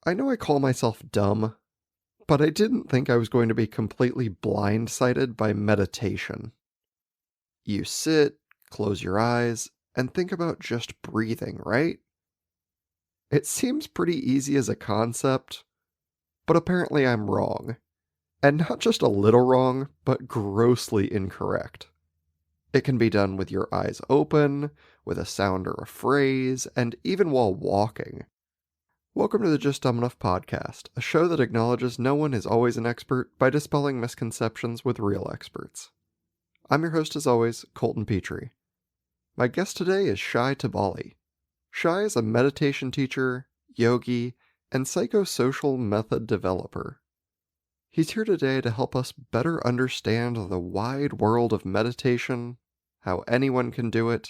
I know I call myself dumb, but I didn't think I was going to be completely blindsided by meditation. You sit, close your eyes, and think about just breathing, right? It seems pretty easy as a concept, but apparently I'm wrong. And not just a little wrong, but grossly incorrect. It can be done with your eyes open, with a sound or a phrase, and even while walking. Welcome to the Just Dumb Enough Podcast, a show that acknowledges no one is always an expert by dispelling misconceptions with real experts. I'm your host as always, Colton Petrie. My guest today is Shai Tubali. Shai is a meditation teacher, yogi, and psychosocial method developer. He's here today to help us better understand the wide world of meditation, how anyone can do it,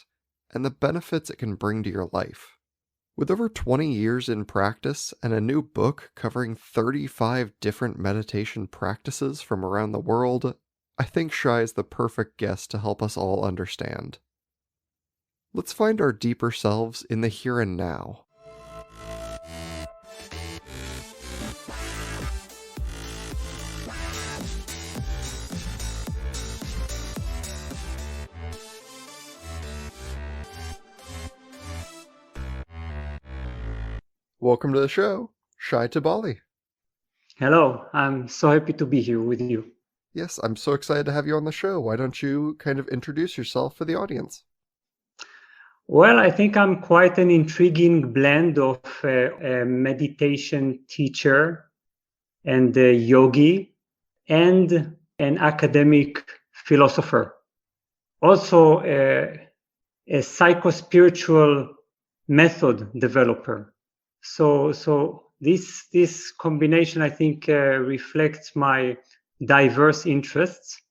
and the benefits it can bring to your life. With over 20 years in practice and a new book covering 35 different meditation practices from around the world, I think Shai is the perfect guest to help us all understand. Let's find our deeper selves in the here and now. Welcome to the show, Shai Tubali. Hello, I'm so happy to be here with you. Yes, I'm so excited to have you on the show. Why don't you kind of introduce yourself for the audience? Well, I think I'm quite an intriguing blend of a meditation teacher and a yogi and an academic philosopher. Also a psychospiritual method developer. So this combination, I think, reflects my diverse interests,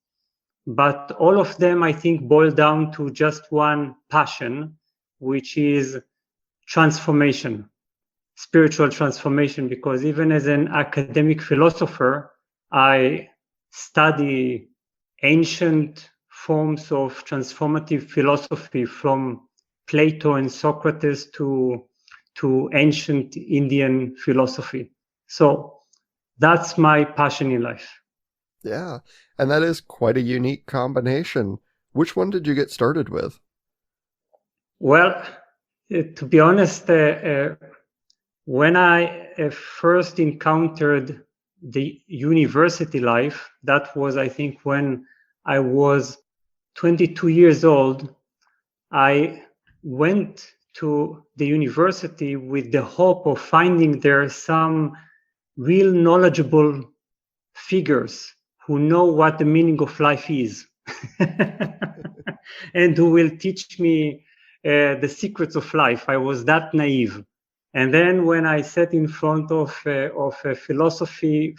but all of them, I think, boil down to just one passion, which is transformation, spiritual transformation, because even as an academic philosopher, I study ancient forms of transformative philosophy from Plato and Socrates to ancient Indian philosophy. So that's my passion in life. Yeah, and that is quite a unique combination. Which one did you get started with? Well, to be honest, when I first encountered the university life, that was, I think, when I was 22 years old. I went to the university with the hope of finding there some real knowledgeable figures who know what the meaning of life is and who will teach me the secrets of life. I was that naive. And then when I sat in front of a philosophy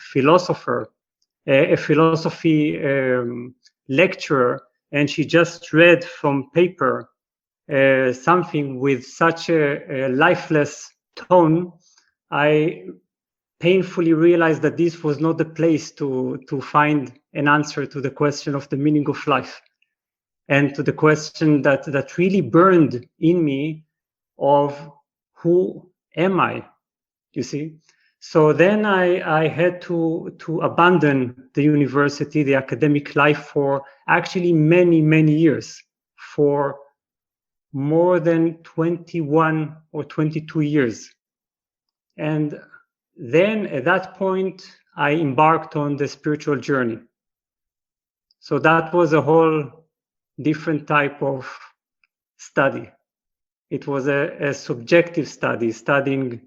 lecturer, and she just read from paper something with such a lifeless tone, I painfully realized that this was not the place to find an answer to the question of the meaning of life, and to the question that really burned in me of who am I, you see? So then I had to abandon the university, the academic life, for actually many, many years, for more than 21 or 22 years. And then at that point, I embarked on the spiritual journey. So that was a whole different type of study. It was a subjective study, studying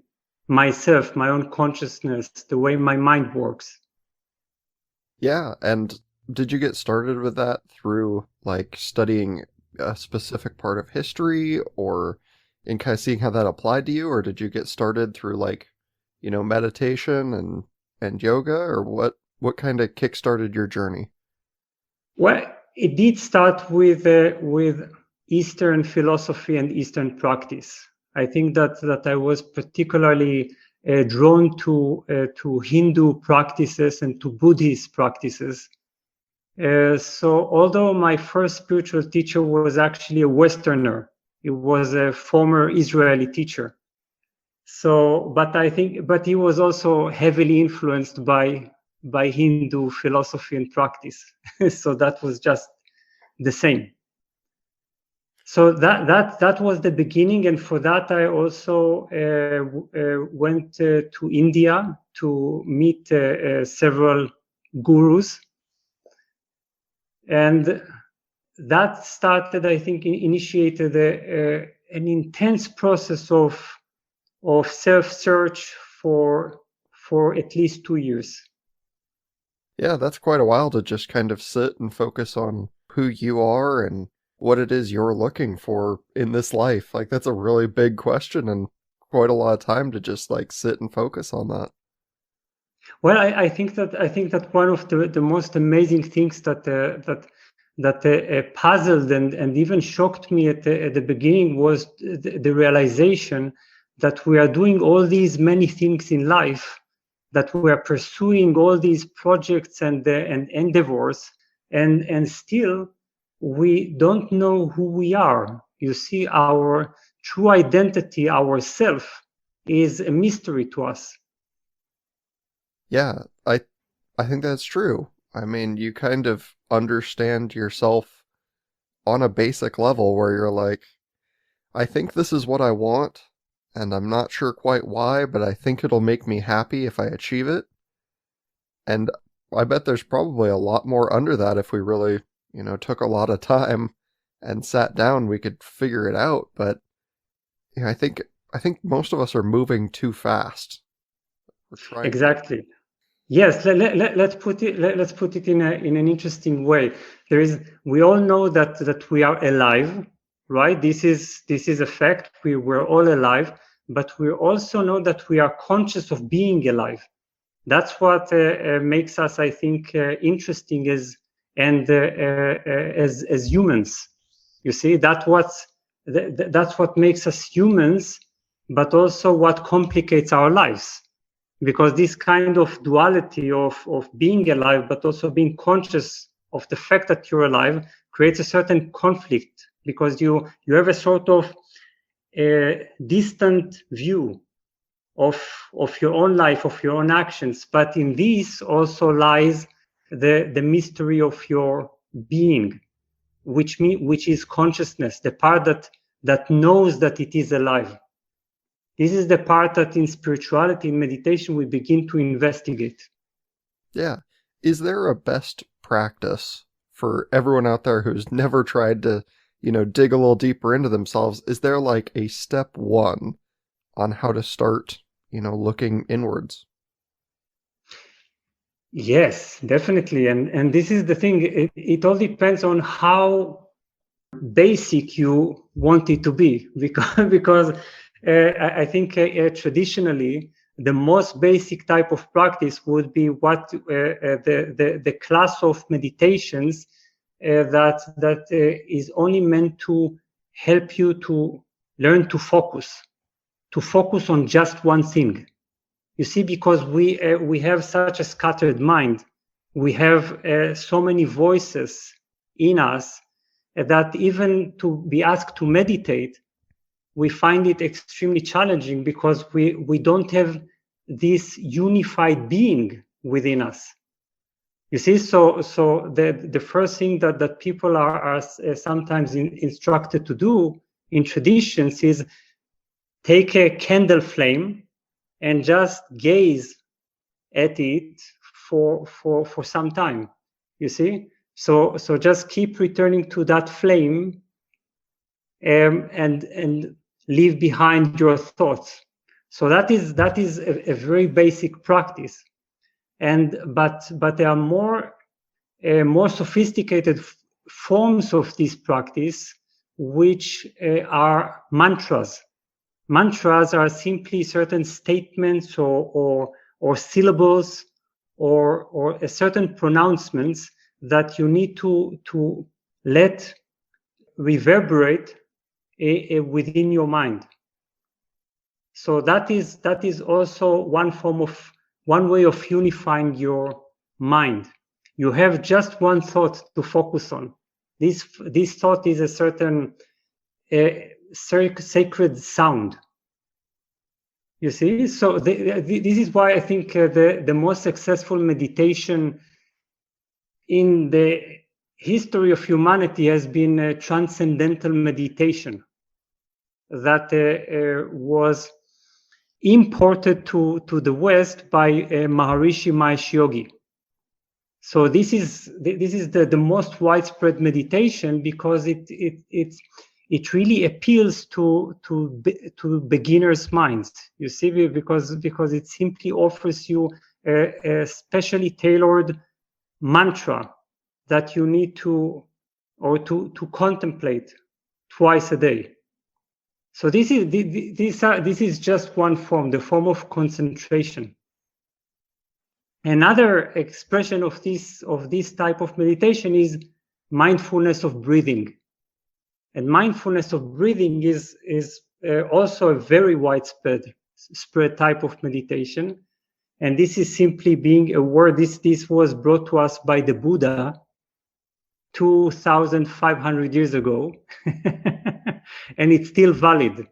myself, my own consciousness, the way my mind works. Yeah, and did you get started with that through like studying a specific part of history or in kind of seeing how that applied to you, or did you get started through like, meditation and yoga, or what kind of kickstarted your journey? Well, it did start with Eastern philosophy and Eastern practice. I think that I was particularly drawn to Hindu practices and to Buddhist practices. So although my first spiritual teacher was actually a Westerner, he was a former Israeli teacher. So, but he was also heavily influenced by Hindu philosophy and practice. So that was just the same. So that was the beginning, and for that I also went to India to meet several gurus, and that started, I think, initiated an intense process of self-search for at least 2 years. Yeah, that's quite a while to just kind of sit and focus on who you are and what it is you're looking for in this life. Like, that's a really big question and quite a lot of time to just like sit and focus on that. Well, I think that one of the most amazing things that puzzled and even shocked me at the beginning was the realization that we are doing all these many things in life, that we are pursuing all these projects and endeavors, and still we don't know who we are. You see, our true identity, our self, is a mystery to us. Yeah, I think that's true. I mean, you kind of understand yourself on a basic level where you're like, I think this is what I want, and I'm not sure quite why, but I think it'll make me happy if I achieve it. And I bet there's probably a lot more under that if we really, took a lot of time and sat down, we could figure it out. But I think most of us are moving too fast. We're trying. Exactly. Yes, let's put it in an interesting way. We all know that we are alive, right? This is a fact. We're all alive, but we also know that we are conscious of being alive. That's what makes us, I think, interesting as humans. You see, that's what makes us humans, but also what complicates our lives. Because this kind of duality of being alive, but also being conscious of the fact that you're alive, creates a certain conflict, because you have a sort of distant view of your own life, of your own actions. But in this also lies the mystery of your being, which is consciousness, the part that knows that it is alive. This is the part that in spirituality, in meditation, we begin to investigate. Yeah. Is there a best practice for everyone out there who's never tried to, dig a little deeper into themselves? Is there like a step one on how to start, looking inwards? Yes, definitely. And this is the thing. It all depends on how basic you want it to be, because I think traditionally the most basic type of practice would be what the class of meditations that is only meant to help you to learn to focus on just one thing. You see, because we have such a scattered mind, we have so many voices in us that even to be asked to meditate, we find it extremely challenging, because we don't have this unified being within us. You see, so the first thing that people are sometimes instructed to do in traditions is take a candle flame and just gaze at it for some time. You see, so just keep returning to that flame, and leave behind your thoughts. So that is a very basic practice, but there are more sophisticated forms of this practice, which are mantras. Mantras are simply certain statements or syllables or a certain pronouncements that you need to let reverberate within your mind. So that is also one way of unifying your mind. You have just one thought to focus on. This thought is a certain sacred sound. You see, so this is why I think the most successful meditation in the history of humanity has been transcendental meditation that was imported to the West by Maharishi Mahesh Yogi. So this is the most widespread meditation because it really appeals to beginners' minds. You see, because it simply offers you a specially tailored mantra that you need to contemplate twice a day. So this is just one form, the form of concentration. Another expression of this type of meditation is mindfulness of breathing. And mindfulness of breathing is also a very widespread type of meditation. And this is simply being aware. This was brought to us by the Buddha 2,500 years ago. And it's still valid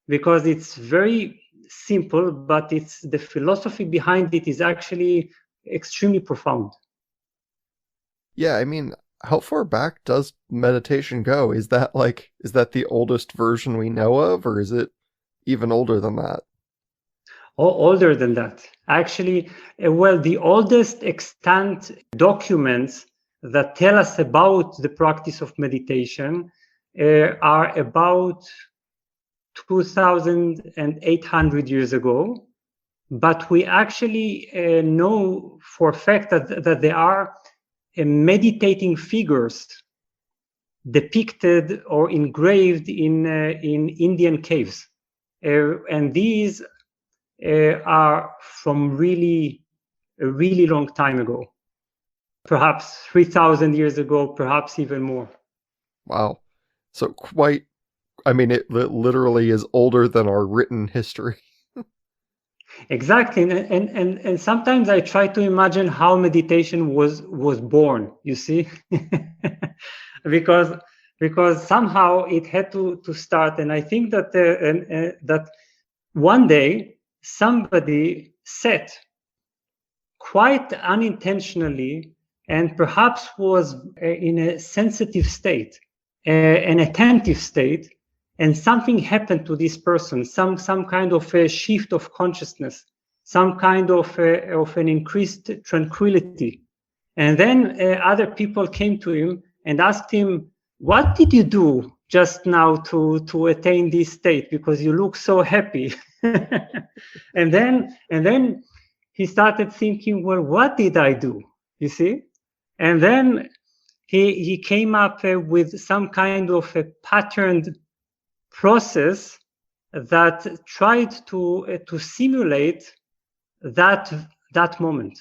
because it's very simple, but the philosophy behind it is actually extremely profound. Yeah, I mean, how far back does meditation go? Is that the oldest version we know of, or is it even older than that? Older than that. Actually, well, the oldest extant documents that tell us about the practice of meditation are about 2,800 years ago. But we actually know for a fact that there are meditating figures depicted or engraved in Indian caves. And these are from a really long time ago, perhaps 3,000 years ago, perhaps even more. Wow. So it literally is older than our written history. Exactly. And sometimes I try to imagine how meditation was born, you see, because somehow it had to start. And I think that that one day somebody sat quite unintentionally and perhaps was in a sensitive state, an attentive state, and something happened to this person, some kind of a shift of consciousness, some kind of an increased tranquility. And then other people came to him and asked him, what did you do just now to attain this state? Because you look so happy. and then he started thinking, well, what did I do? You see? And then he came up with some kind of a patterned process that tried to simulate that moment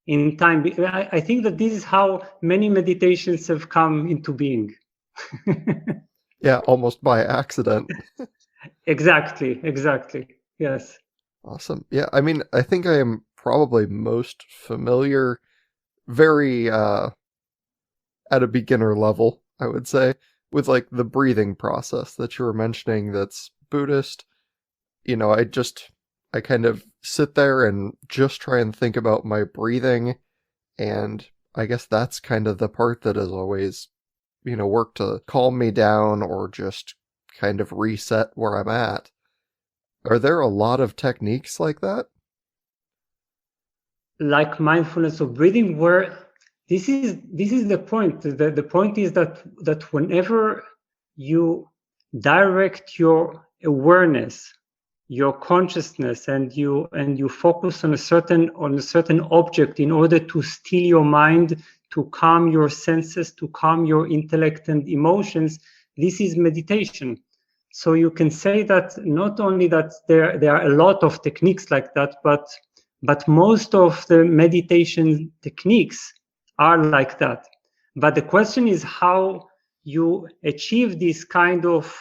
in time. I think that this is how many meditations have come into being. Yeah, almost by accident. Exactly. Yes. Awesome. Yeah, I mean, I think I am probably most familiar, very at a beginner level, I would say, with like the breathing process that you were mentioning that's Buddhist. You know, I kind of sit there and just try and think about my breathing, and I guess that's kind of the part that has always, worked to calm me down or just kind of reset where I'm at. Are there a lot of techniques like that? Like mindfulness of breathing, where this is the point. The point is that whenever you direct your awareness, your consciousness, and you focus on a certain object in order to still your mind, to calm your senses, to calm your intellect and emotions, this is meditation. So you can say that not only that there are a lot of techniques like that, but most of the meditation techniques are like that. But the question is how you achieve this kind of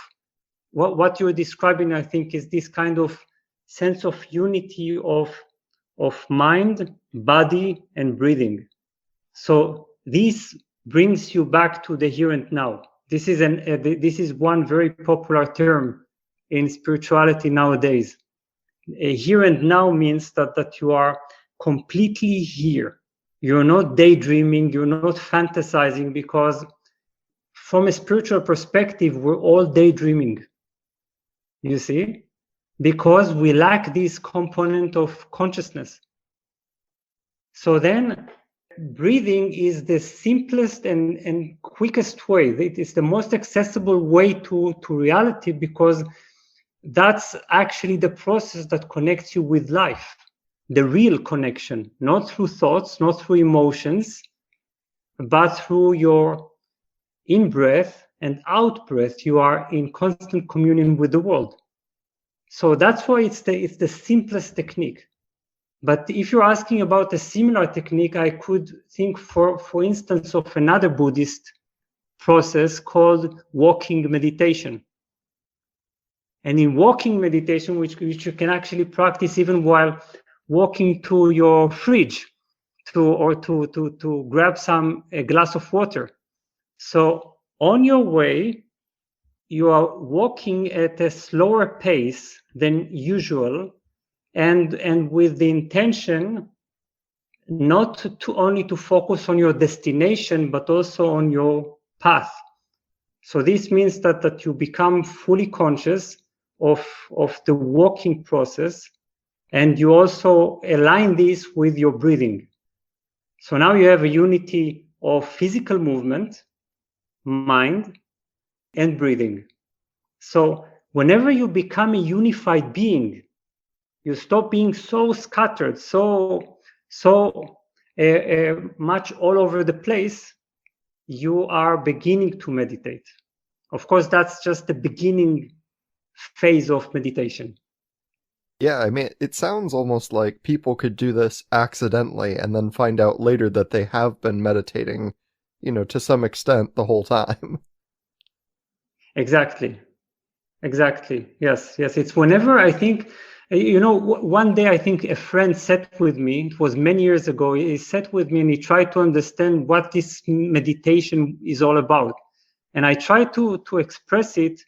what you're describing. I think is this kind of sense of unity of mind, body, and breathing. So this brings you back to the here and now. This is one very popular term in spirituality nowadays. Here and now means that you are completely here. You're not daydreaming, you're not fantasizing, because from a spiritual perspective, we're all daydreaming, you see, because we lack this component of consciousness. So then breathing is the simplest and quickest way. It is the most accessible way to reality, because that's actually the process that connects you with life, the real connection, not through thoughts, not through emotions, but through your in-breath and out-breath. You are in constant communion with the world. So that's why it's the simplest technique. But if you're asking about a similar technique, I could think, for instance, of another Buddhist process called walking meditation. And in walking meditation, which you can actually practice even while walking to your fridge, to grab a glass of water. So on your way, you are walking at a slower pace than usual, and with the intention not to only to focus on your destination, but also on your path. So this means that you become fully conscious of the walking process, and you also align this with your breathing. So now you have a unity of physical movement, mind, and breathing. So whenever you become a unified being, you stop being so scattered, so much all over the place, you are beginning to meditate. Of course, that's just the beginning phase of meditation. Yeah, I mean, it sounds almost like people could do this accidentally and then find out later that they have been meditating, to some extent the whole time. Exactly. Yes. It's whenever I think, one day I think a friend sat with me, it was many years ago, he sat with me and he tried to understand what this meditation is all about. And I tried to express it,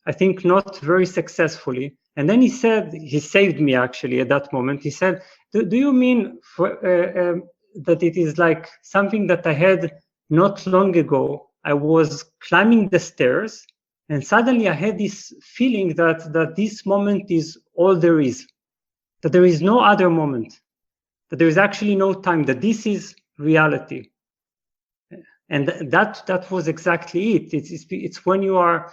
I think not very successfully. And then he saved me actually at that moment. He said, do you mean that it is like something that I had not long ago? I was climbing the stairs, and suddenly I had this feeling that this moment is all there is, that there is no other moment, that there is actually no time, that this is reality. And that was exactly it. It's when you are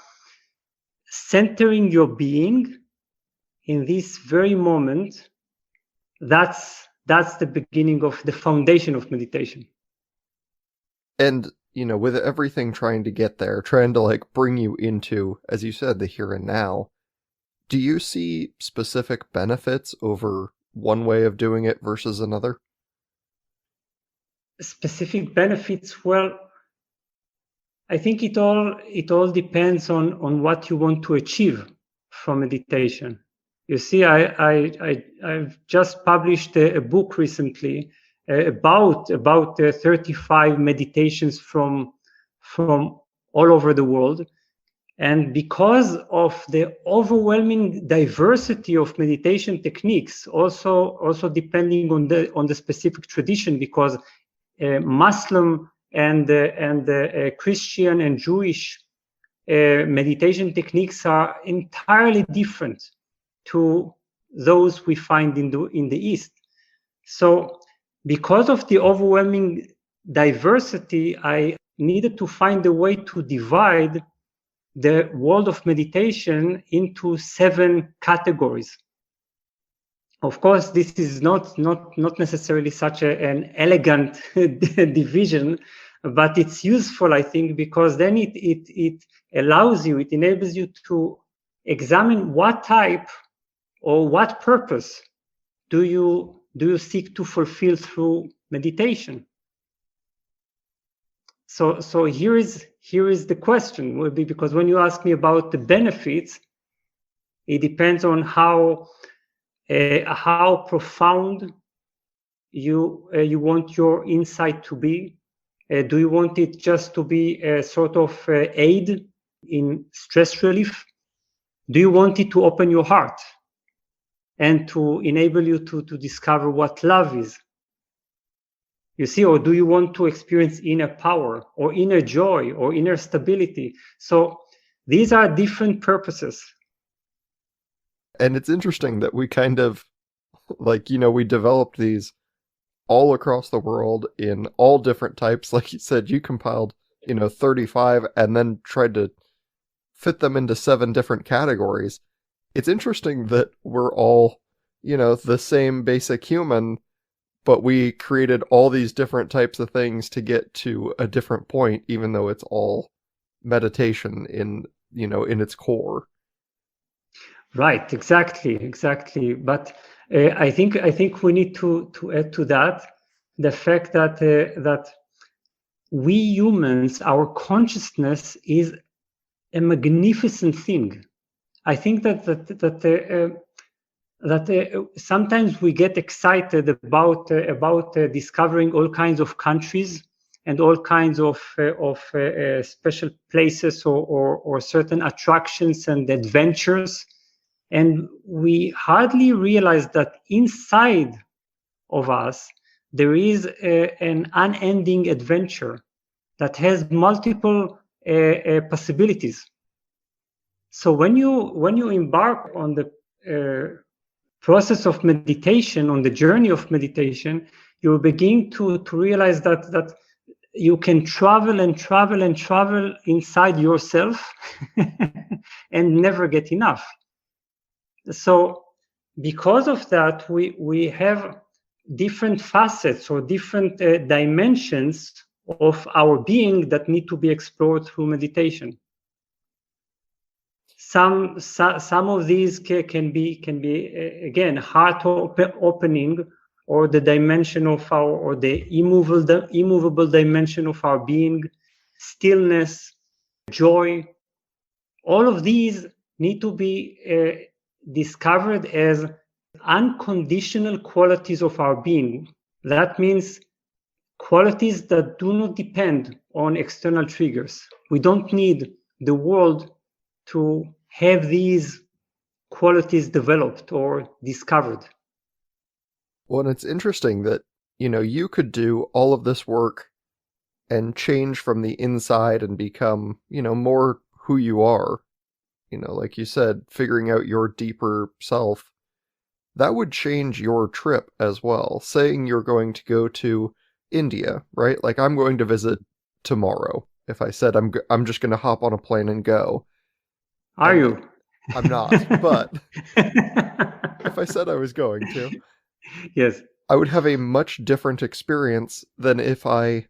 centering your being in this very moment, that's the beginning of the foundation of meditation. And, with everything trying to get there, trying to bring you into, as you said, the here and now, do you see specific benefits over one way of doing it versus another? Specific benefits? Well, I think it all depends on what you want to achieve from meditation. You see, I've just published a book recently about 35 meditations from all over the world. And because of the overwhelming diversity of meditation techniques, also depending on the specific tradition, because Muslim and Christian and Jewish meditation techniques are entirely different to those we find in the East. So because of the overwhelming diversity, I needed to find a way to divide the world of meditation into 7 categories. Of course, this is not necessarily such an elegant division, but it's useful, I think, because then it allows you, it enables you to examine what type or what purpose do you seek to fulfill through meditation. So here is the question, would be, because when you ask me about the benefits, it depends on how profound you want your insight to be. Do you want it just to be a sort of aid in stress relief? Do you want it to open your heart? and to enable you to discover what love is. You see, or do you want to experience inner power or inner joy or inner stability? So these are different purposes. And it's interesting that we kind of, like, we developed these all across the world in all different types. Like you said, you compiled, 35 and then tried to fit them into 7 different categories. It's interesting that we're all, the same basic human, but we created all these different types of things to get to a different point, even though it's all meditation in its core. Right, exactly. But I think we need to add to that the fact that that we humans, our consciousness is a magnificent thing. I think that sometimes we get excited about discovering all kinds of countries and all kinds of special places or certain attractions and adventures, and we hardly realize that inside of us there is an unending adventure that has multiple possibilities. So when you embark on the process of meditation, on the journey of meditation, you begin to realize that you can travel inside yourself and never get enough. So because of that, we have different facets or different dimensions of our being that need to be explored through meditation. Some of these can be again heart opening, or the dimension of the immovable dimension of our being, stillness, joy. All of these need to be discovered as unconditional qualities of our being. That means qualities that do not depend on external triggers. We don't need the world to have these qualities developed or discovered. Well, and it's interesting that, you could do all of this work and change from the inside and become, more who you are. Like you said, figuring out your deeper self. That would change your trip as well. Saying you're going to go to India, right? Like, I'm going to visit tomorrow. If I said I'm just going to hop on a plane and go. Are you? I'm not, but if I said I was going to, yes, I would have a much different experience than if I,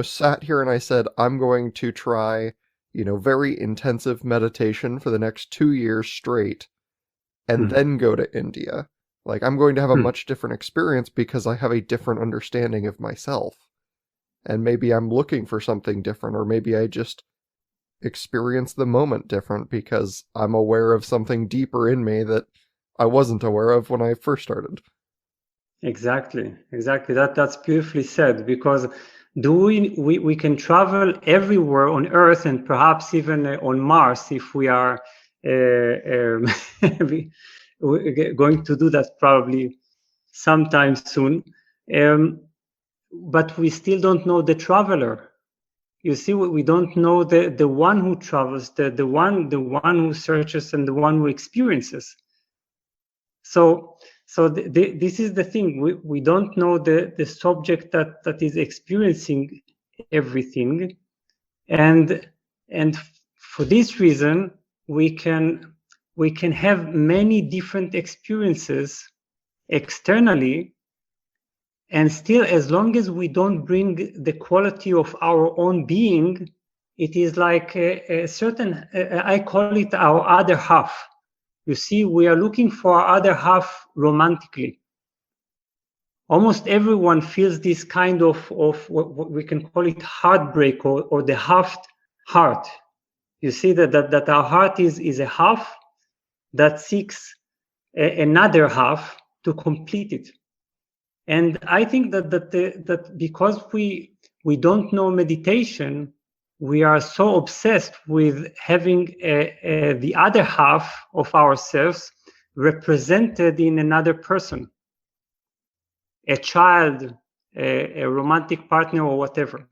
sat here and I said, I'm going to try, very intensive meditation for the next 2 years straight, and then go to India. Like, I'm going to have a much different experience because I have a different understanding of myself. And maybe I'm looking for something different, or maybe I just experience the moment different because I'm aware of something deeper in me that I wasn't aware of when I first started. Exactly. That's beautifully said, because we can travel everywhere on Earth and perhaps even on Mars if we are we're going to do that probably sometime soon. But we still don't know the traveler. You see, we don't know the one who travels, the one who searches, and the one who experiences. So this is the thing. We don't know the subject that is experiencing everything, and for this reason we can have many different experiences externally, and still, as long as we don't bring the quality of our own being, it is like a certain, I call it our other half. You see, we are looking for our other half romantically. Almost everyone feels this kind of what we can call it heartbreak, or the half heart. You see that our heart is a half that seeks another half to complete it. And I think that because we don't know meditation, we are so obsessed with having the other half of ourselves represented in another person, a child, a romantic partner, or whatever.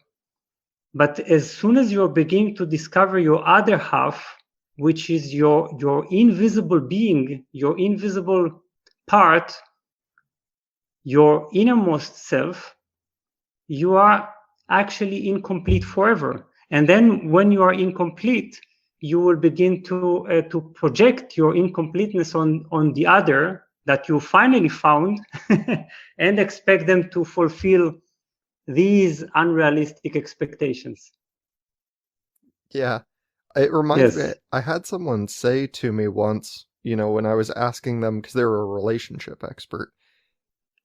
But as soon as you're beginning to discover your other half, which is your invisible being, your invisible part, your innermost self, you are actually incomplete forever. And then when you are incomplete, you will begin to project your incompleteness on the other that you finally found and expect them to fulfill these unrealistic expectations. Yeah. It reminds me, I had someone say to me once, when I was asking them, because they were a relationship expert.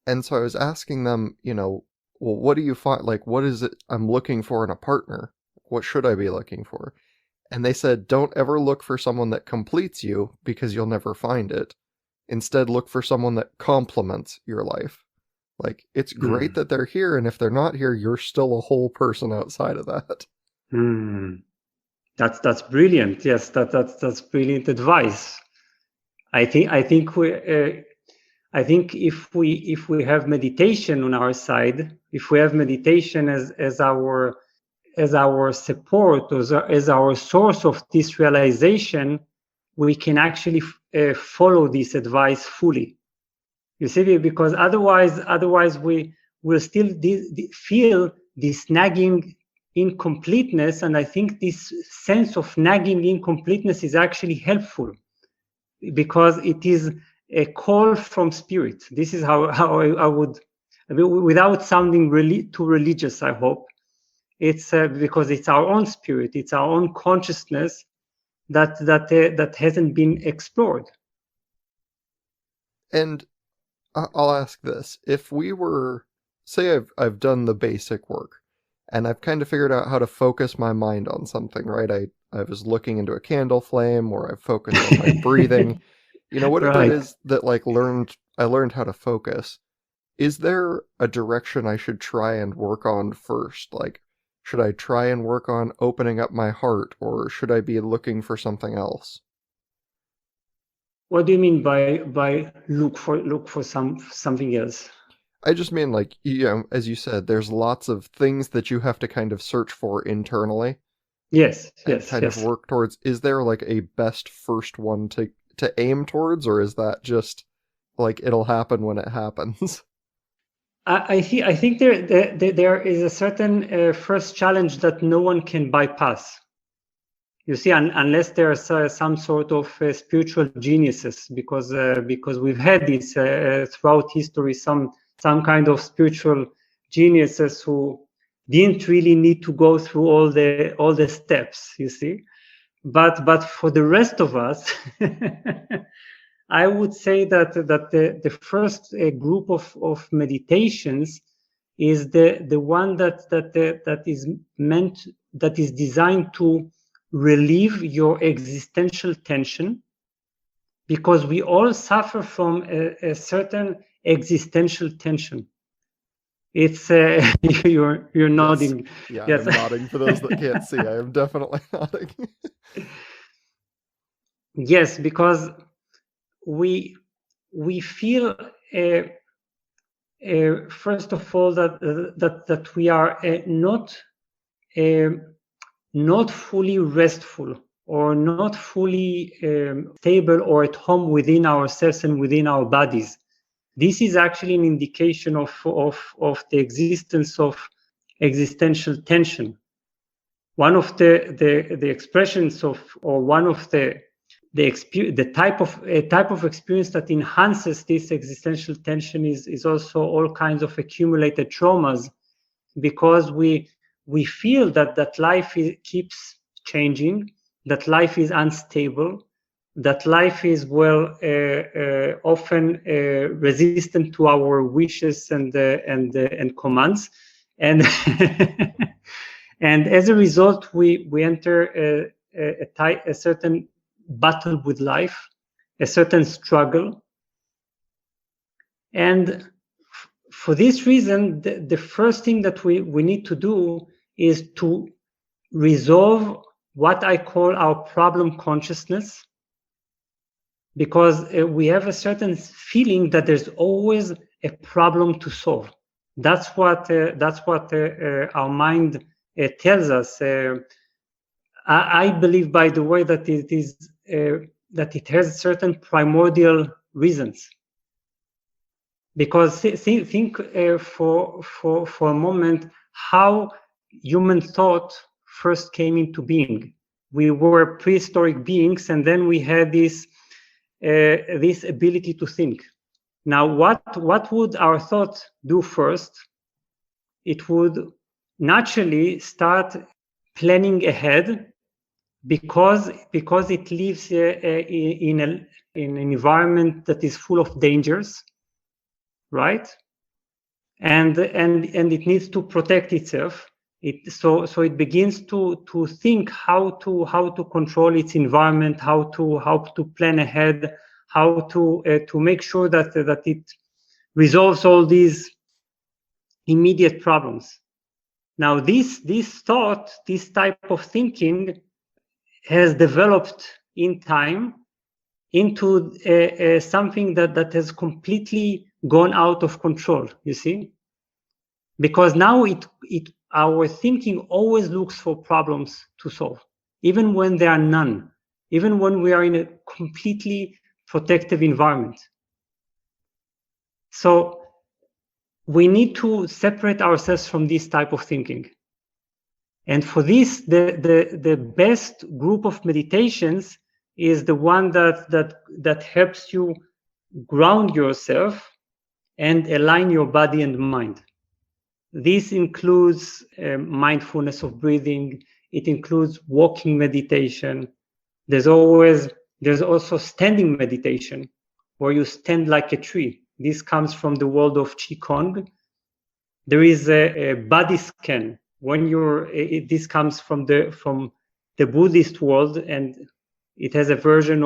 And so I was asking them, well, what do you find? Like, what is it I'm looking for in a partner? What should I be looking for? And they said, don't ever look for someone that completes you because you'll never find it. Instead, look for someone that complements your life. Like, it's great that they're here, and if they're not here, you're still a whole person outside of that. That's brilliant. Yes, that's brilliant advice. I think if we have meditation on our side, if we have meditation as our support, as our source of this realization, we can actually follow this advice fully. You see, because otherwise we will still feel this nagging incompleteness, and I think this sense of nagging incompleteness is actually helpful because it is a call from spirit. This is how I would, without sounding really too religious, I hope. It's because it's our own spirit, it's our own consciousness that hasn't been explored. And I'll ask this: if we were, say, I've done the basic work, and I've kind of figured out how to focus my mind on something, right? I was looking into a candle flame, or I focused on my breathing. Whatever it is that I learned how to focus. Is there a direction I should try and work on first? Like, should I try and work on opening up my heart, or should I be looking for something else? What do you mean by look for something else? I just mean, like, as you said, there's lots of things that you have to kind of search for internally. Yes. Of work towards. Is there like a best first one to aim towards, or is that just like it'll happen when it happens? I think there is a certain first challenge that no one can bypass. You see, unless there's some sort of spiritual geniuses, because we've had this throughout history, some kind of spiritual geniuses who didn't really need to go through all the steps. You see, but for the rest of us, I would say that the first group of meditations is the one that is designed to relieve your existential tension, because we all suffer from a certain existential tension. It's you're nodding. Yes. Yeah, yes. I'm nodding for those that can't see. I am definitely nodding. Yes, because we feel first of all that we are not fully restful, or not fully stable or at home within ourselves and within our bodies. This is actually an indication of the existence of existential tension. One of the expressions of, or one of the type of experience that enhances this existential tension is also all kinds of accumulated traumas, because we feel that life keeps changing, that life is unstable, that life is often resistant to our wishes and commands, and and as a result we enter a certain battle with life, a certain struggle. And for this reason, the first thing that we need to do is to resolve what I call our problem consciousness, because we have a certain feeling that there's always a problem to solve. That's what our mind tells us. I believe, by the way, that it is that it has certain primordial reasons. Because think for a moment how human thought first came into being. We were prehistoric beings, and then we had this ability to think. Now, what would our thought do first? It would naturally start planning ahead, because it lives in an environment that is full of dangers, right? And it needs to protect itself. So it begins to think how to control its environment, how to plan ahead, how to make sure that it resolves all these immediate problems. Now, this thought, this type of thinking, has developed in time into something that has completely gone out of control. You see, because now our thinking always looks for problems to solve, even when there are none, even when we are in a completely protective environment. So we need to separate ourselves from this type of thinking. And for this, the best group of meditations is the one that helps you ground yourself and align your body and mind. This includes mindfulness of breathing. It includes walking meditation. There's also standing meditation, where you stand like a tree. This comes from the world of Qigong. There is a body scan. This comes from the Buddhist world, and it has a version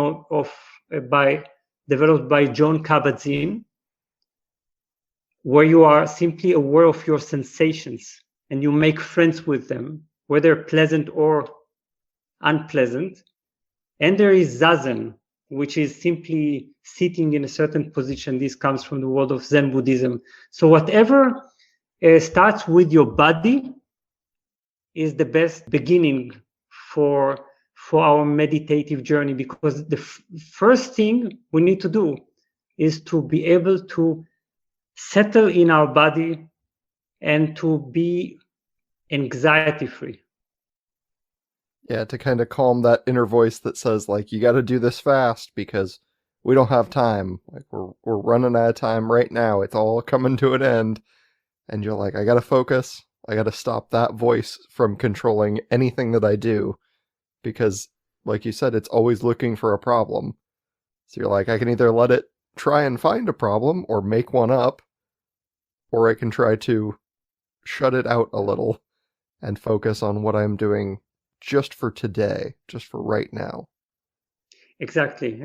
developed by John Kabat-Zinn, where you are simply aware of your sensations and you make friends with them, whether pleasant or unpleasant. And there is Zazen, which is simply sitting in a certain position. This comes from the world of Zen Buddhism. So whatever starts with your body is the best beginning for our meditative journey, because the first thing we need to do is to be able to settle in our body and to be anxiety free. Yeah, to kind of calm that inner voice that says, like, you got to do this fast because we don't have time. Like, we're running out of time right now. It's all coming to an end. And you're like, I got to focus. I got to stop that voice from controlling anything that I do, because, like you said, it's always looking for a problem. So you're like, I can either let it try and find a problem or make one up, or I can try to shut it out a little and focus on what I'm doing just for today, just for right now. Exactly.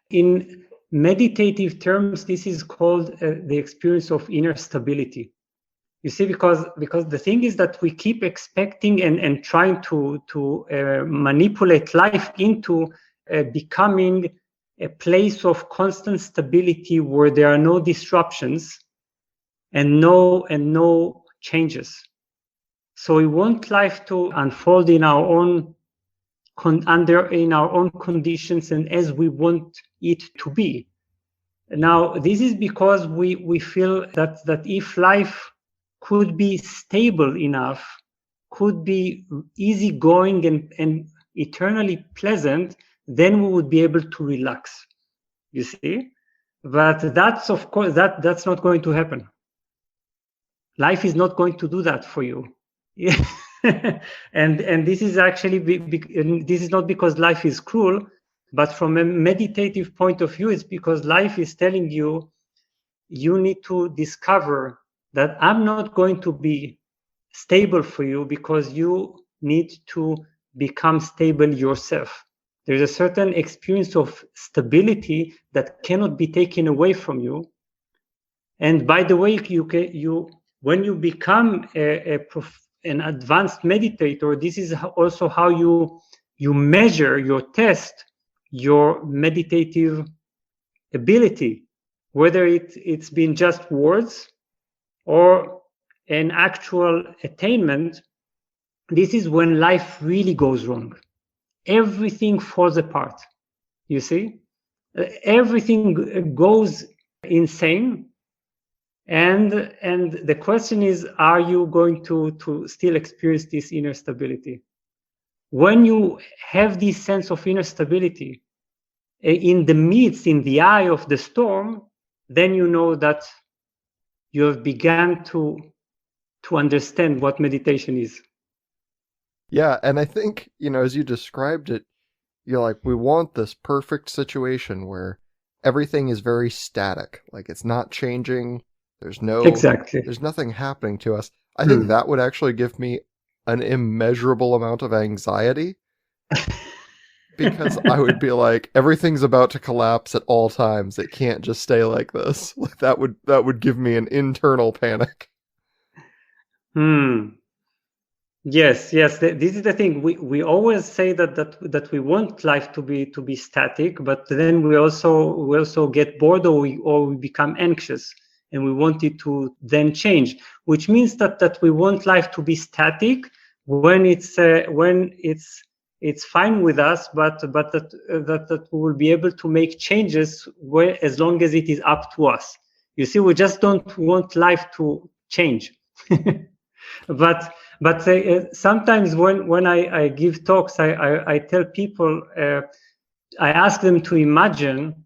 In meditative terms, this is called the experience of inner stability. You see, because the thing is that we keep expecting and trying to manipulate life into becoming a place of constant stability where there are no disruptions and no changes. So we want life to unfold in our own conditions and as we want it to be. Now, this is because we feel that if life could be stable enough, could be easygoing and eternally pleasant, then we would be able to relax. You see? But that's, of course, that's not going to happen. Life is not going to do that for you. and this is actually this is not because life is cruel, but from a meditative point of view, it's because life is telling you need to discover that I'm not going to be stable for you, because you need to become stable yourself. There's a certain experience of stability that cannot be taken away from you. And by the way, when you become an advanced meditator, this is also how you measure your test your meditative ability, whether it's been just words or an actual attainment. This is when life really goes wrong. Everything falls apart. You see, everything goes insane. And the question is, are you going to still experience this inner stability? When you have this sense of inner stability in the eye of the storm, then you know that you have begun to understand what meditation is. Yeah, and I think, as you described it, you're like, we want this perfect situation where everything is very static. Like, it's not changing. There's nothing happening to us. I think that would actually give me an immeasurable amount of anxiety because I would be like, everything's about to collapse at all times. It can't just stay like this. Like, that would give me an internal panic. Yes. This is the thing. We always say that we want life to be static, but then we also get bored, or we become anxious, and we want it to then change. Which means that we want life to be static when it's fine with us, but that we will be able to make changes as long as it is up to us. You see, we just don't want life to change. But sometimes when I give talks, I tell people, I ask them to imagine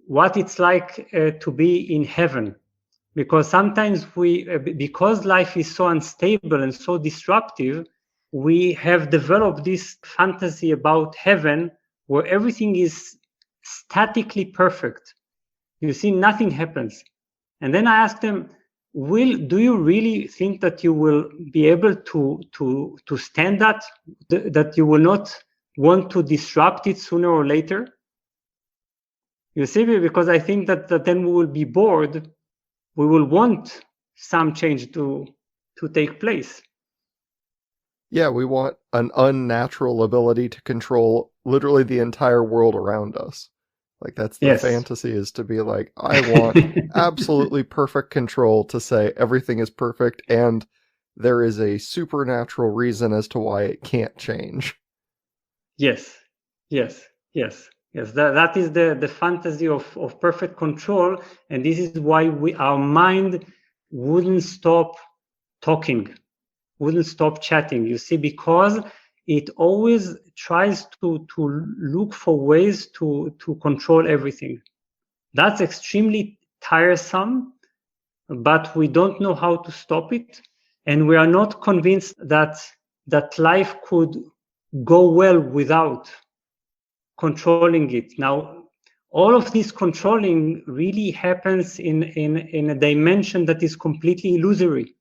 what it's like to be in heaven, because sometimes because life is so unstable and so disruptive, we have developed this fantasy about heaven where everything is statically perfect. You see, nothing happens. And then I ask them, do you really think that you will be able to stand that you will not want to disrupt it sooner or later? You see, because I think that then we will be bored. We will want some change to take place. Yeah, we want an unnatural ability to control literally the entire world around us. Like, that's the fantasy, is to be like, I want absolutely perfect control, to say everything is perfect and there is a supernatural reason as to why it can't change. Yes. That is the fantasy of perfect control, and this is why our mind wouldn't stop talking, wouldn't stop chatting. You see, because it always tries to look for ways to control everything. That's extremely tiresome, but we don't know how to stop it, and we are not convinced that life could go well without controlling it. Now, all of this controlling really happens in a dimension that is completely illusory.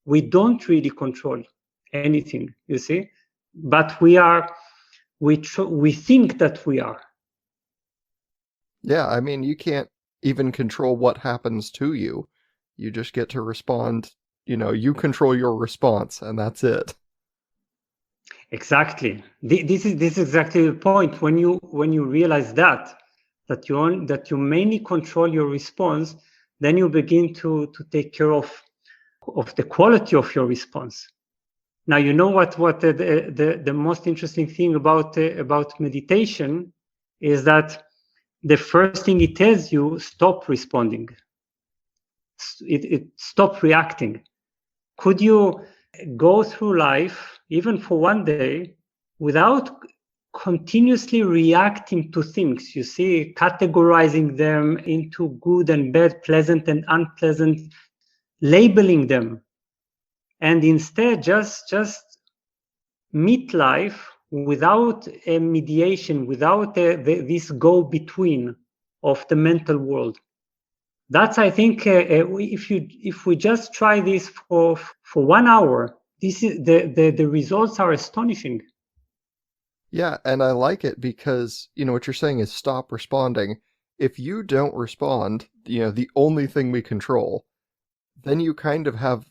We don't really control anything, you see, but we think that we are. Yeah, I mean, you can't even control what happens to you. You just get to respond. You control your response, and that's it. Exactly. This is exactly the point. When you realize that you mainly control your response, then you begin to take care of the quality of your response. Now, you know what the most interesting thing about meditation is that the first thing it tells you, stop responding. Stop reacting. Could you go through life, even for one day, without continuously reacting to things? You see, categorizing them into good and bad, pleasant and unpleasant, labeling them, and instead just meet life without a mediation, without this go-between of the mental world. That's, I think, if we just try this for 1 hour, this is the results are astonishing. Yeah, and I like it because, what you're saying is stop responding. If you don't respond, the only thing we control, then you kind of have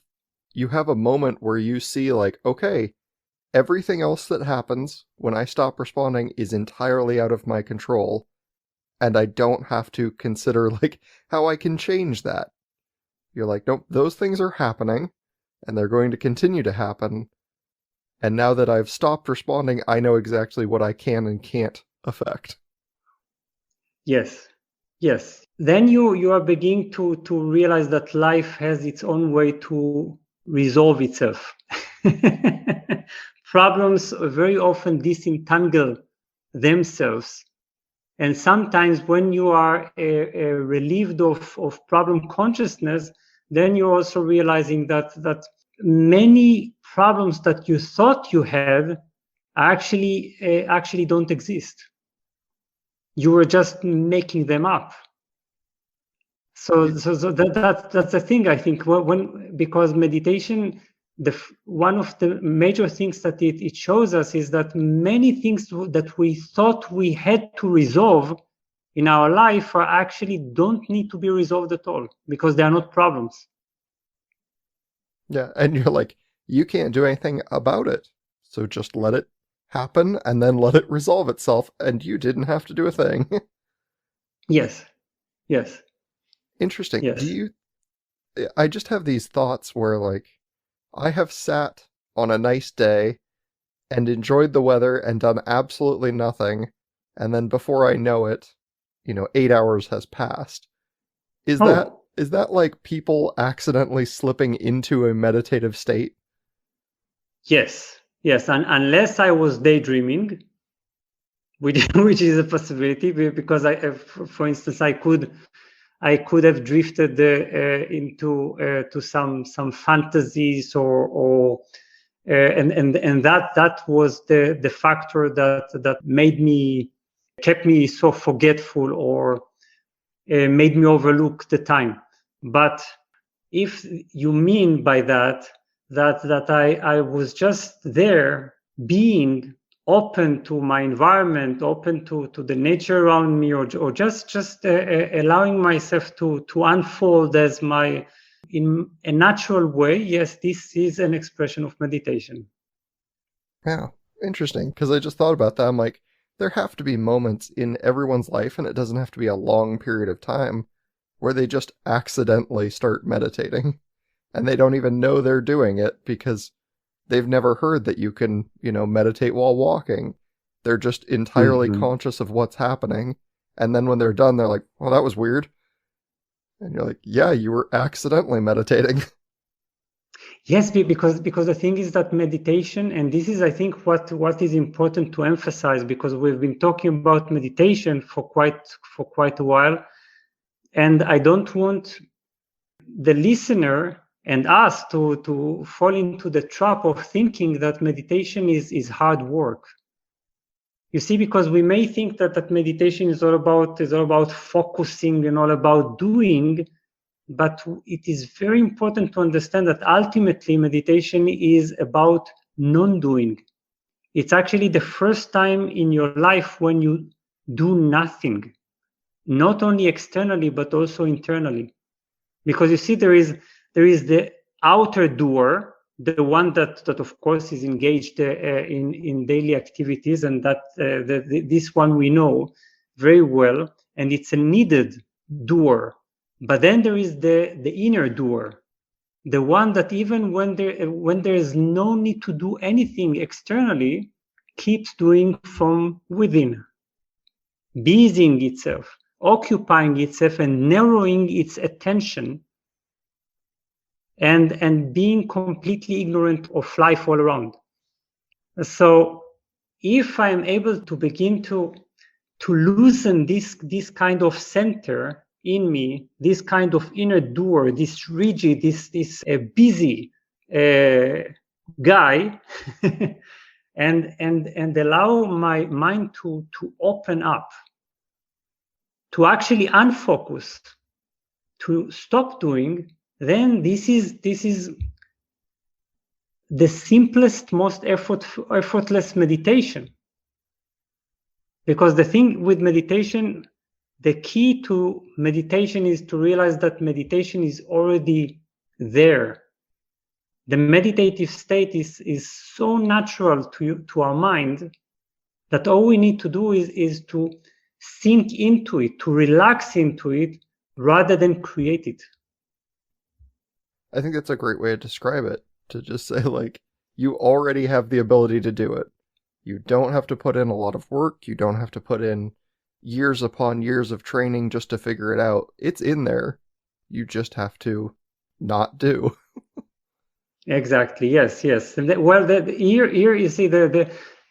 a moment where you see, like, okay, everything else that happens when I stop responding is entirely out of my control, and I don't have to consider, like, how I can change that. You're like, nope, those things are happening, and they're going to continue to happen, and now that I've stopped responding, I know exactly what I can and can't affect. Yes. Then you are beginning to realize that life has its own way to resolve itself. Problems very often disentangle themselves. And sometimes when you are relieved of problem consciousness, then you're also realizing that many problems that you thought you had actually don't exist. You were just making them up. So that's the thing, I think, because meditation, one of the major things that it shows us is that many things that we thought we had to resolve in our life are actually don't need to be resolved at all, because they are not problems. Yeah, and you're like, you can't do anything about it, so just let it happen and then let it resolve itself, and you didn't have to do a thing. Yes. Interesting. Yes. I just have these thoughts where, like, I have sat on a nice day and enjoyed the weather and done absolutely nothing, and then before I know it, 8 hours has passed. Is that like people accidentally slipping into a meditative state? Yes, and unless I was daydreaming, which is a possibility, because for instance, I could have drifted into to some fantasies and that was the factor that kept me so forgetful or made me overlook the time. But if you mean by that I was just there being open to my environment, open to the nature around me, or just allowing myself to unfold as in a natural way, yes, this is an expression of meditation. Yeah, interesting, because I just thought about that. I'm like, there have to be moments in everyone's life, and it doesn't have to be a long period of time, where they just accidentally start meditating, and they don't even know they're doing it because they've never heard that you can, meditate while walking. They're just entirely conscious of what's happening, and then when they're done, they're like, well, that was weird. And you're like, yeah, you were accidentally meditating. Yes, because the thing is that meditation, and this is, I think, what is important to emphasize, because we've been talking about meditation for quite a while, and I don't want the listener and us to fall into the trap of thinking that meditation is hard work. You see, because we may think that meditation is all about focusing and all about doing, but it is very important to understand that ultimately meditation is about non-doing. It's actually the first time in your life when you do nothing, not only externally but also internally. Because you see, there is the outer doer, the one that of course is engaged in daily activities, and that this one we know very well, and it's a needed doer. But then there is the inner doer, the one that even when there is no need to do anything externally, keeps doing from within, busying itself, occupying itself, and narrowing its attention, and being completely ignorant of life all around. So if I'm able to begin to loosen this kind of center in me, this kind of inner doer, this rigid, this busy guy, and allow my mind to open up, to actually unfocus, to stop doing, then this is the simplest, most effortless meditation. Because the thing with meditation, the key to meditation is to realize that meditation is already there. the meditative state is so natural to our mind that all we need to do is to sink into it, to relax into it, rather than create it. I think that's a great way to describe it, to just say, like, you already have the ability to do it. You don't have to put in a lot of work. You don't have to put in years upon years of training just to figure it out. It's in there. You just have to not do. Exactly. Yes. And here you see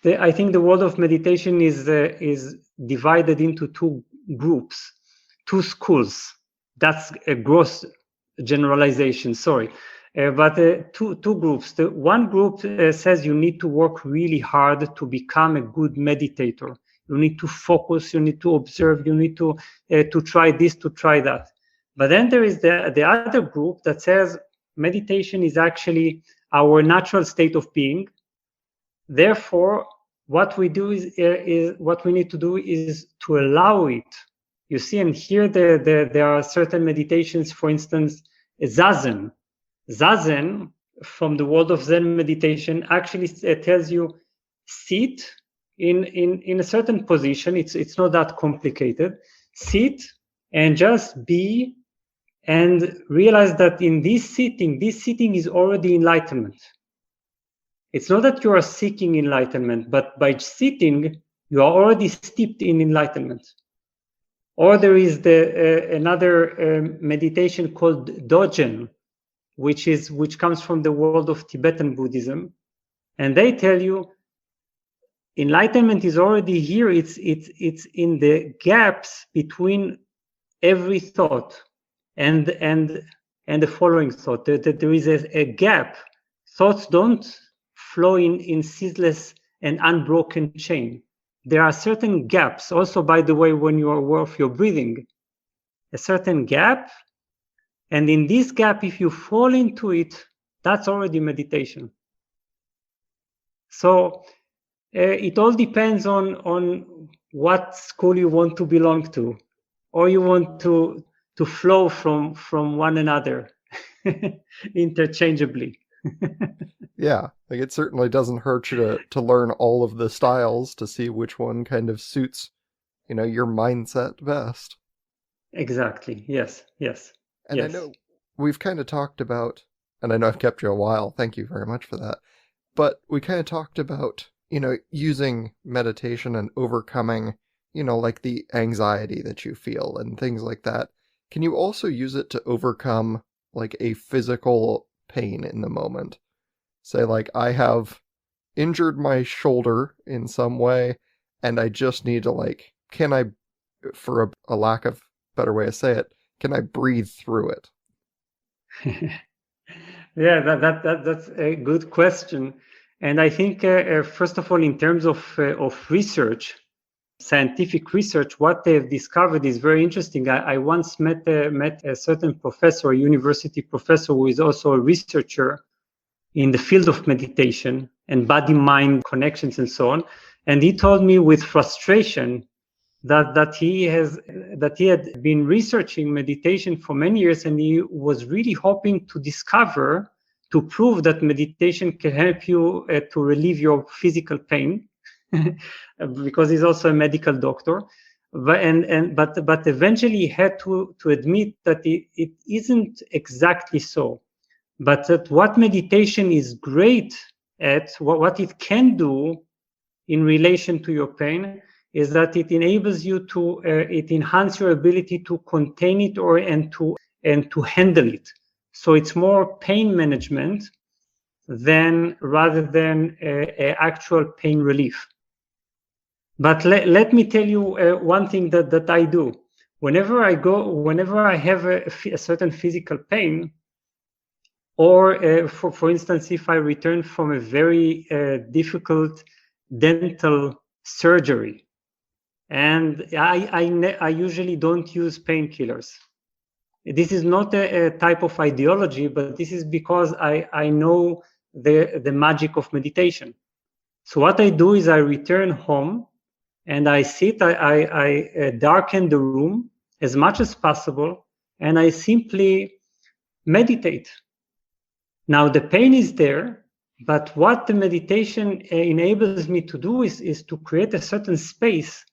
I think the world of meditation is divided into two groups, two schools. That's a gross generalization. Sorry, but two groups. The one group says you need to work really hard to become a good meditator. You need to focus. You need to observe. You need to try this, to try that. But then there is the other group that says meditation is actually our natural state of being. Therefore, what we do is what we need to do is to allow it. You see, and here there are certain meditations, for instance, Zazen. Zazen, from the world of Zen meditation, actually tells you sit in a certain position. It's not that complicated. Sit and just be, and realize that in this sitting is already enlightenment. It's not that you are seeking enlightenment, but by sitting, you are already steeped in enlightenment. Or there is another meditation called Dogen, which comes from the world of Tibetan Buddhism, and they tell you enlightenment is already here. It's in the gaps between every thought and the following thought. There is a gap. Thoughts don't flow in ceaseless and unbroken chain. There are certain gaps. Also, by the way, when you are aware of your breathing, a certain gap, and in this gap, if you fall into it, that's already meditation. So it all depends on what school you want to belong to, or you want to flow from one another interchangeably. Yeah, like it certainly doesn't hurt you to learn all of the styles to see which one kind of suits, your mindset best. Exactly. Yes. And yes. I know we've kind of talked about, and I know I've kept you a while, thank you very much for that, but we kind of talked about, using meditation and overcoming, like the anxiety that you feel and things like that. Can you also use it to overcome like a physical pain in the moment? Say, like, I have injured my shoulder in some way, and I just need to, like, can I, for a lack of better way to say it, can I breathe through it? Yeah, that's a good question. And I think, first of all, in terms of research, scientific research, what they've discovered is very interesting. I once met a certain professor, a university professor, who is also a researcher in the field of meditation and body-mind connections and so on. And he told me with frustration that he had been researching meditation for many years, and he was really hoping to prove that meditation can help you to relieve your physical pain, because he's also a medical doctor. But eventually he had to admit that it isn't exactly so. But that what meditation is great at, what it can do in relation to your pain, is that it enables you to it enhance your ability to contain it and to handle it. So it's more pain management rather than actual pain relief. But let me tell you one thing that I do. Whenever I have a certain physical pain, or for instance, if I return from a very difficult dental surgery, and I usually don't use painkillers. This is not a type of ideology, but this is because I know the magic of meditation. So what I do is I return home and I sit, I darken the room as much as possible, and I simply meditate. Now the pain is there, but what the meditation enables me to do is to create a certain space,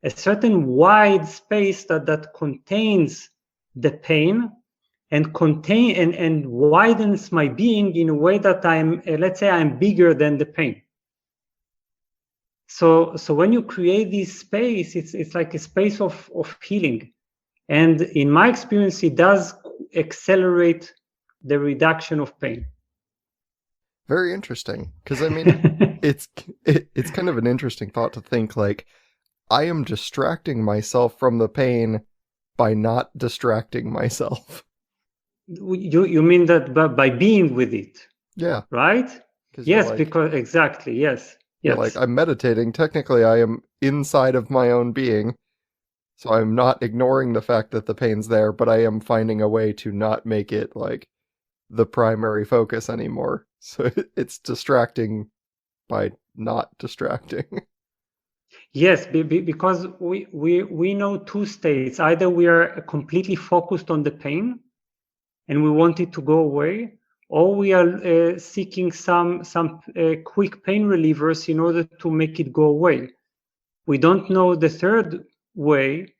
a certain wide space that contains the pain and widens my being in a way that I'm, let's say I'm bigger than the pain. So when you create this space, it's like a space of healing. And in my experience, it does accelerate the reduction of pain. Very interesting. Because, I mean, it's kind of an interesting thought to think, like, I am distracting myself from the pain by not distracting myself. You mean that by being with it? Yeah. Right? Yes, like, because exactly, yes. Yes. Like, I'm meditating. Technically, I am inside of my own being. So I'm not ignoring the fact that the pain's there, but I am finding a way to not make it, like, the primary focus anymore. So it's distracting by not distracting. Yes, because we know two states. Either we are completely focused on the pain and we want it to go away, or we are seeking some quick pain relievers in order to make it go away. We don't know the third way,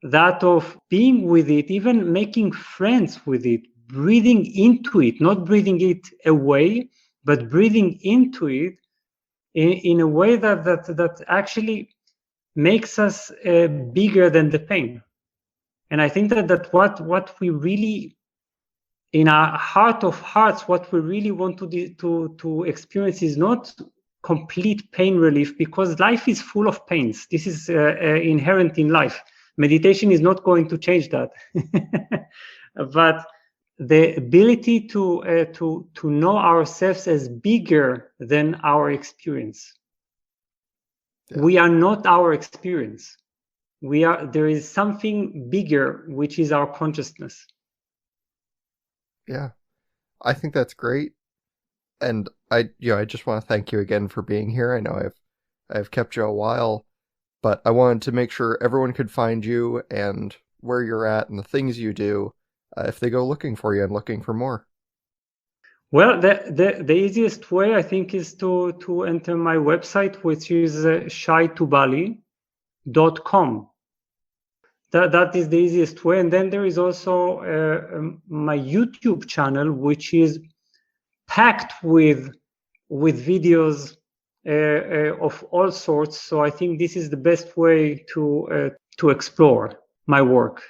that of being with it, even making friends with it, breathing into it, not breathing it away, but breathing into it in a way that actually makes us bigger than the pain. And I think that what we really, in our heart of hearts, what we really want to experience is not complete pain relief, because life is full of pains. This is inherent in life. Meditation is not going to change that. But the ability to know ourselves as bigger than our experience. Yeah. We are not our experience. There is something bigger, which is our consciousness. Yeah, I think that's great. And I just want to thank you again for being here. I know I've kept you a while, but I wanted to make sure everyone could find you and where you're at and the things you do if they go looking for you and looking for more. Well, the easiest way, I think, is to enter my website, which is shaitubali.com. That is the easiest way. And then there is also my YouTube channel, which is packed with videos of all sorts. So I think this is the best way to explore my work.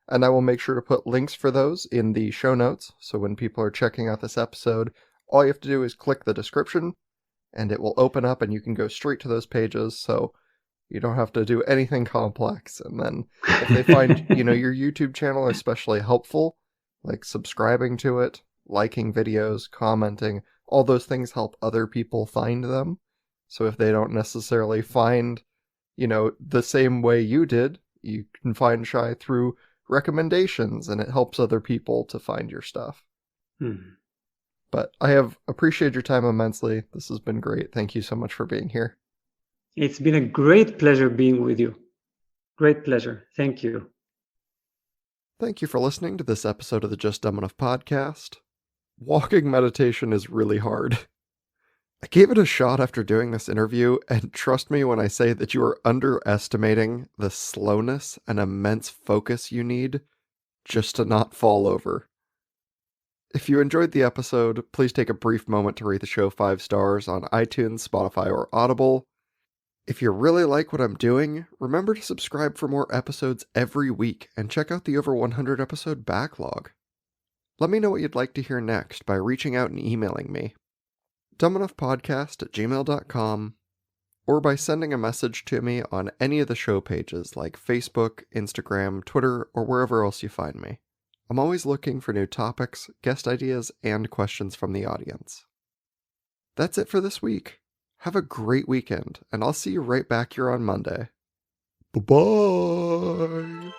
And I will make sure to put links for those in the show notes. So when people are checking out this episode, all you have to do is click the description and it will open up and you can go straight to those pages. So you don't have to do anything complex. And then if they find, your YouTube channel especially helpful, like subscribing to it, liking videos, commenting, all those things help other people find them. So if they don't necessarily find, the same way you did, you can find Shai through recommendations, and it helps other people to find your stuff. But I have appreciated your time immensely. This has been great. Thank you so much for being here. It's been a great pleasure being with you. Great pleasure. Thank you. Thank you for listening to this episode of the Just Dumb Enough podcast. Walking meditation is really hard. I gave it a shot after doing this interview, and trust me when I say that you are underestimating the slowness and immense focus you need just to not fall over. If you enjoyed the episode, please take a brief moment to rate the show 5 stars on iTunes, Spotify, or Audible. If you really like what I'm doing, remember to subscribe for more episodes every week and check out the over 100 episode backlog. Let me know what you'd like to hear next by reaching out and emailing me. DumbEnoughPodcast@gmail.com, or by sending a message to me on any of the show pages like Facebook, Instagram, Twitter, or wherever else you find me. I'm always looking for new topics, guest ideas, and questions from the audience. That's it for this week. Have a great weekend, and I'll see you right back here on Monday. Bye-bye!